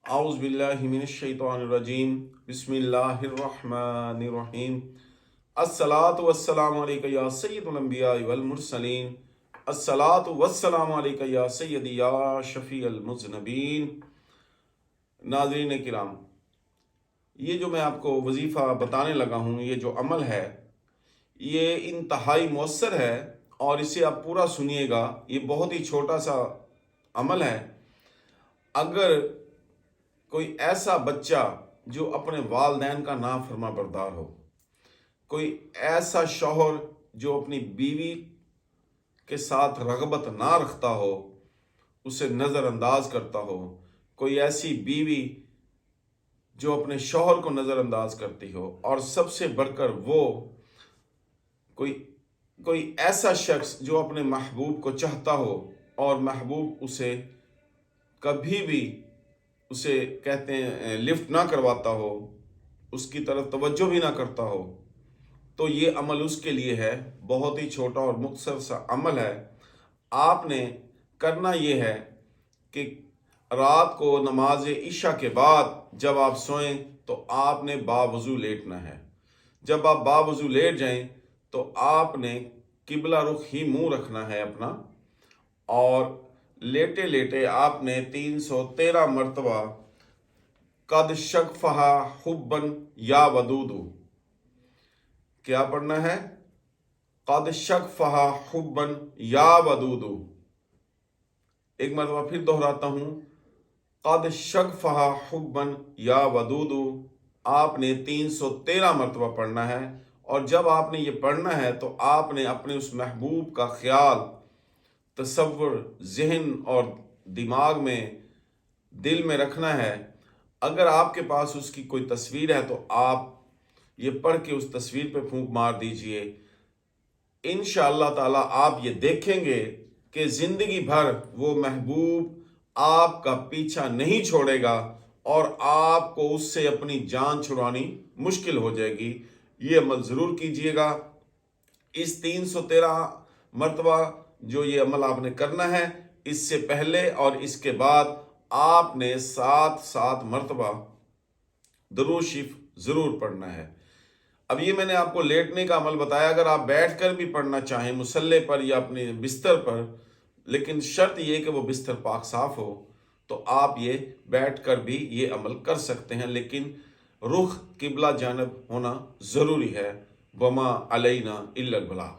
اعوذ باللہ من الشیطان الرجیم بسم اللہ الرحمن الرحیم الصلاۃ والسلام علیکہ یا سید الانبیاء والمرسلین الصلاۃ والسلام علیکہ یا سیدی یا شفیع المذنبین۔ ناظرین کرام، یہ جو میں آپ کو وظیفہ بتانے لگا ہوں، یہ جو عمل ہے یہ انتہائی مؤثر ہے اور اسے آپ پورا سنیے گا۔ یہ بہت ہی چھوٹا سا عمل ہے۔ اگر کوئی ایسا بچہ جو اپنے والدین کا نافرما بردار ہو، کوئی ایسا شوہر جو اپنی بیوی کے ساتھ رغبت نہ رکھتا ہو، اسے نظر انداز کرتا ہو، کوئی ایسی بیوی جو اپنے شوہر کو نظر انداز کرتی ہو، اور سب سے بڑھ کر وہ کوئی ایسا شخص جو اپنے محبوب کو چاہتا ہو اور محبوب اسے کبھی بھی اسے کہتے ہیں لفٹ نہ کرواتا ہو، اس کی طرف توجہ بھی نہ کرتا ہو، تو یہ عمل اس کے لیے ہے۔ بہت ہی چھوٹا اور مختصر سا عمل ہے۔ آپ نے کرنا یہ ہے کہ رات کو نماز عشاء کے بعد جب آپ سوئیں تو آپ نے باوضو لیٹنا ہے۔ جب آپ باوضو لیٹ جائیں تو آپ نے قبلہ رخ ہی منہ رکھنا ہے اپنا، اور لیٹے لیٹے آپ نے 313 مرتبہ قد شغفہا حبا یا ودود، کیا پڑھنا ہے؟ قد شغفہا حبا یا ودود۔ ایک مرتبہ پھر دہراتا ہوں، قد شغفہا حبا یا ودود آپ نے 313 مرتبہ پڑھنا ہے۔ اور جب آپ نے یہ پڑھنا ہے تو آپ نے اپنے اس محبوب کا خیال، تصور ذہن اور دماغ میں، دل میں رکھنا ہے۔ اگر آپ کے پاس اس کی کوئی تصویر ہے تو آپ یہ پڑھ کے اس تصویر پہ پھونک مار دیجئے۔ انشاءاللہ تعالی آپ یہ دیکھیں گے کہ زندگی بھر وہ محبوب آپ کا پیچھا نہیں چھوڑے گا اور آپ کو اس سے اپنی جان چھڑانی مشکل ہو جائے گی۔ یہ عمل ضرور کیجئے گا۔ اس 313 مرتبہ جو یہ عمل آپ نے کرنا ہے، اس سے پہلے اور اس کے بعد آپ نے 7 مرتبہ درود شریف ضرور پڑھنا ہے۔ اب یہ میں نے آپ کو لیٹنے کا عمل بتایا، اگر آپ بیٹھ کر بھی پڑھنا چاہیں مصلے پر یا اپنے بستر پر، لیکن شرط یہ کہ وہ بستر پاک صاف ہو، تو آپ یہ بیٹھ کر بھی یہ عمل کر سکتے ہیں، لیکن رخ قبلہ جانب ہونا ضروری ہے۔ وما علینا الا البلاغ۔